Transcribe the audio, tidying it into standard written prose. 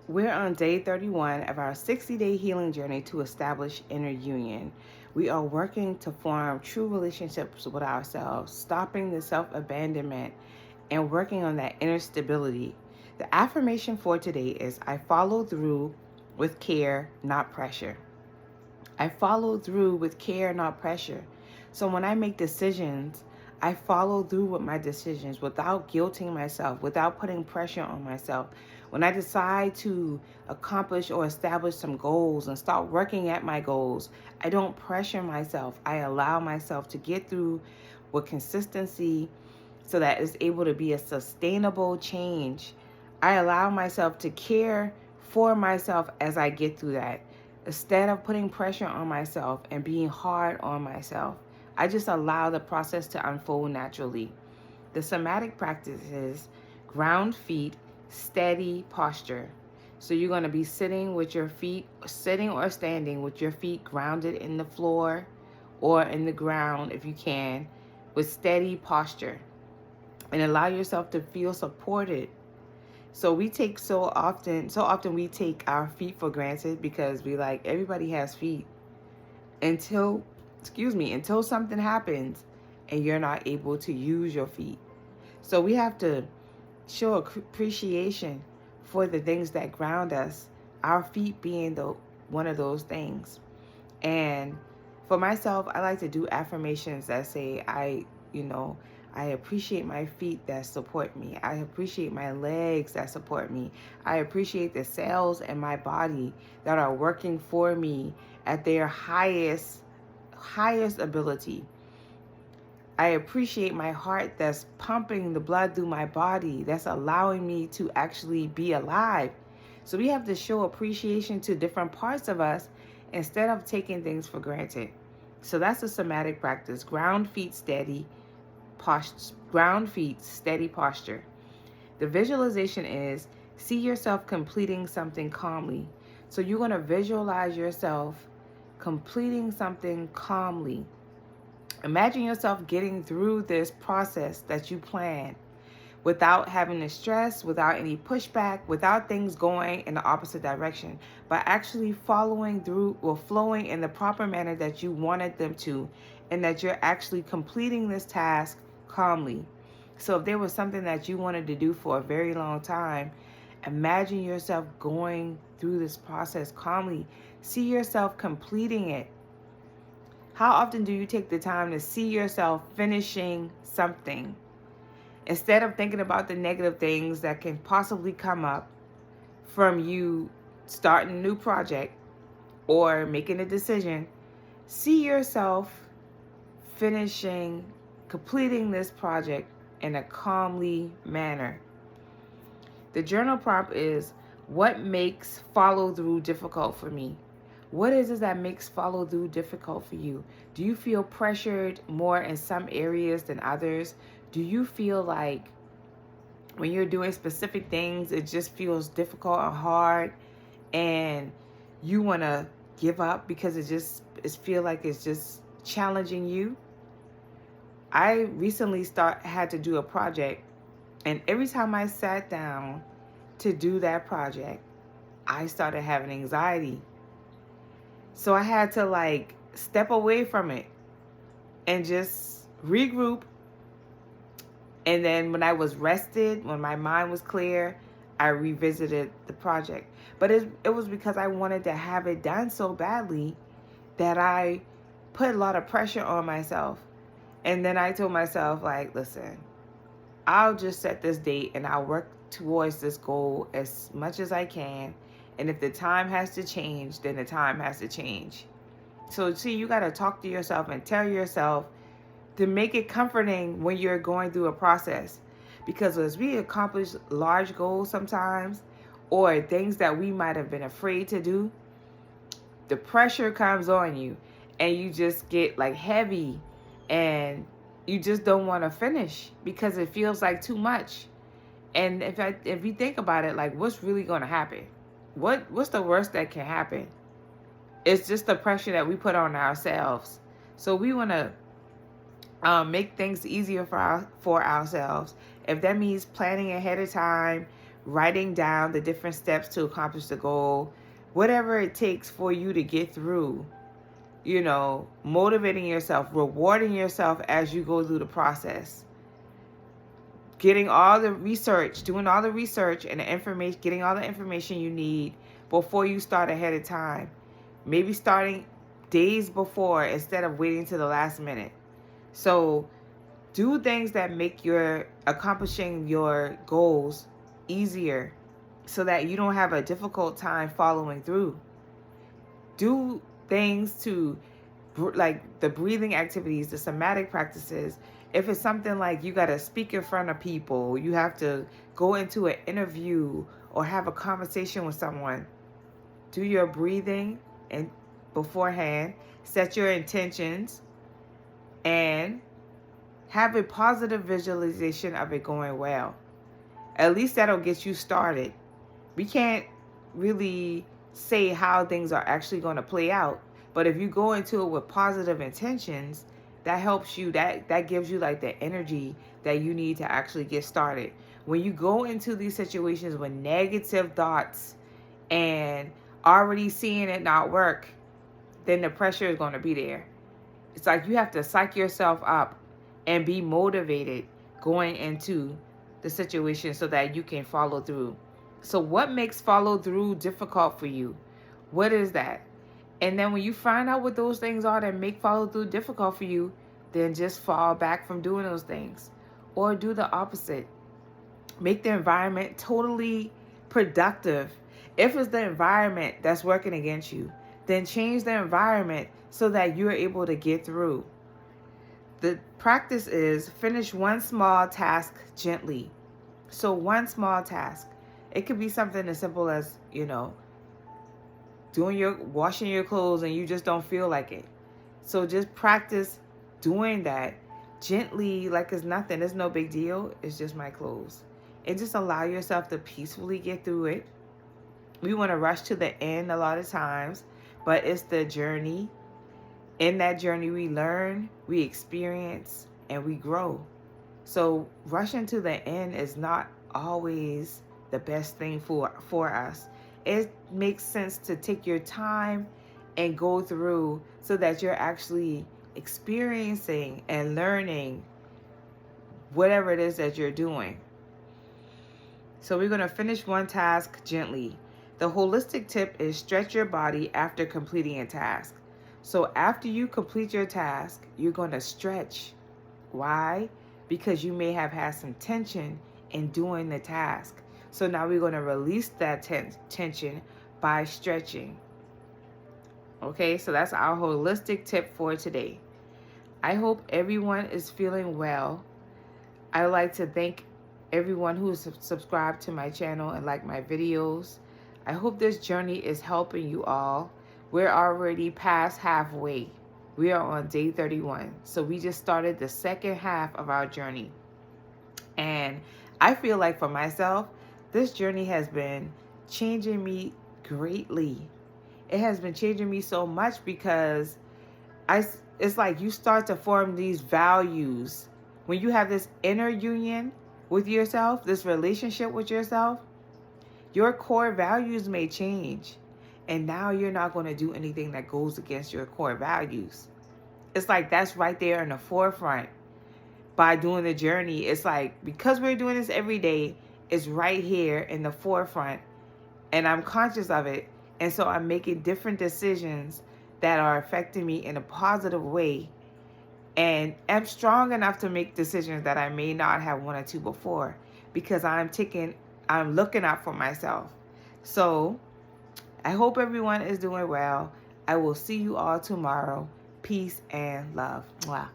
We're on day 31 of our 60-day healing journey to establish inner union. We are working to form true relationships with ourselves, stopping the self-abandonment, and working on that inner stability. The affirmation for today is I follow through with care, not pressure. I follow through with care, not pressure. So when I make decisions, I follow through with my decisions without guilting myself, without putting pressure on myself. When I decide to accomplish or establish some goals and start working at my goals, I don't pressure myself. I allow myself to get through with consistency so that it's able to be a sustainable change. I allow myself to care for myself as I get through that. Instead of putting pressure on myself and being hard on myself, I just allow the process to unfold naturally. The somatic practice is ground feet, steady posture. So you're going to be sitting with your feet, sitting or standing with your feet grounded in the floor or in the ground if you can, with steady posture. And allow yourself to feel supported. So we take so often we take our feet for granted because we like everybody has feet until something happens and you're not able to use your feet. So we have to show appreciation for the things that ground us, our feet being the one of those things. And for myself, I like to do affirmations that say I appreciate my feet that support me. I appreciate my legs that support me. I appreciate the cells in my body that are working for me at their highest ability. I appreciate my heart that's pumping the blood through my body, that's allowing me to actually be alive. So we have to show appreciation to different parts of us instead of taking things for granted. So that's a somatic practice. Ground feet, steady posture. The visualization is see yourself completing something calmly. So you're going to visualize yourself completing something calmly. Imagine yourself getting through this process that you plan without having to stress, without any pushback, without things going in the opposite direction, but actually following through or flowing in the proper manner that you wanted them to, and that you're actually completing this task calmly. So if there was something that you wanted to do for a very long time, imagine yourself going through this process calmly. See yourself completing it. How often do you take the time to see yourself finishing something? Instead of thinking about the negative things that can possibly come up from you starting a new project or making a decision, see yourself completing this project in a calmly manner. The journal prompt is, what makes follow through difficult for me? What is it that makes follow through difficult for you? Do you feel pressured more in some areas than others? Do you feel like when you're doing specific things, it just feels difficult or hard and you want to give up because it feel like it's just challenging you? I recently had to do a project, and every time I sat down to do that project, I started having anxiety. So I had to step away from it and just regroup. And then when I was rested, when my mind was clear, I revisited the project. But it was because I wanted to have it done so badly that I put a lot of pressure on myself. And then I told myself, listen, I'll just set this date and I'll work towards this goal as much as I can. And if the time has to change, then the time has to change. So see, you got to talk to yourself and tell yourself to make it comforting when you're going through a process. Because as we accomplish large goals sometimes, or things that we might have been afraid to do, the pressure comes on you and you just get heavy and you just don't want to finish because it feels like too much. And if you think about it, what's really going to happen? What's the worst that can happen? It's just the pressure that we put on ourselves. So we want to make things easier for ourselves. If that means planning ahead of time, writing down the different steps to accomplish the goal, whatever it takes for you to get through, you know, motivating yourself, rewarding yourself as you go through the process. Getting all the research, doing all the research and the information, getting all the information you need before you start ahead of time. Maybe starting days before instead of waiting to the last minute. So do things that make your accomplishing your goals easier so that you don't have a difficult time following through. Do things to, like the breathing activities, the somatic practices. If it's something like you got to speak in front of people, you have to go into an interview or have a conversation with someone, do your breathing and beforehand, set your intentions, and have a positive visualization of it going well. At least that'll get you started. We can't really say how things are actually going to play out, but if you go into it with positive intentions, that helps you, that gives you like the energy that you need to actually get started. When you go into these situations with negative thoughts and already seeing it not work, then the pressure is going to be there. It's like you have to psych yourself up and be motivated going into the situation so that you can follow through. So what makes follow through difficult for you? What is that? And then when you find out what those things are that make follow through difficult for you, then just fall back from doing those things. Or do the opposite. Make the environment totally productive. If it's the environment that's working against you, then change the environment so that you're able to get through. The practice is finish one small task gently. So one small task. It could be something as simple as, you know, washing your clothes and you just don't feel like it. So just practice doing that gently, like it's nothing. It's no big deal. It's just my clothes. And just allow yourself to peacefully get through it. We want to rush to the end a lot of times, but it's the journey. In that journey, we learn, we experience, and we grow. So rushing to the end is not always the best thing for us. It makes sense to take your time and go through so that you're actually experiencing and learning whatever it is that you're doing. So we're going to finish one task gently. The holistic tip is stretch your body after completing a task. So after you complete your task, you're going to stretch. Why? Because you may have had some tension in doing the task. So now we're going to release that tension by stretching. Okay, so that's our holistic tip for today. I hope everyone is feeling well. I would like to thank everyone who is subscribed to my channel and like my videos. I hope this journey is helping you all. We're already past halfway. We are on day 31. So we just started the second half of our journey. And I feel like for myself, this journey has been changing me greatly. It has been changing me so much because it's like you start to form these values. When you have this inner union with yourself, this relationship with yourself, your core values may change. And now you're not going to do anything that goes against your core values. It's like that's right there in the forefront. By doing the journey, it's like because we're doing this every day, it's right here in the forefront. And I'm conscious of it. And so I'm making different decisions that are affecting me in a positive way. And I'm strong enough to make decisions that I may not have wanted to before because I'm looking out for myself. So I hope everyone is doing well. I will see you all tomorrow. Peace and love. Mwah.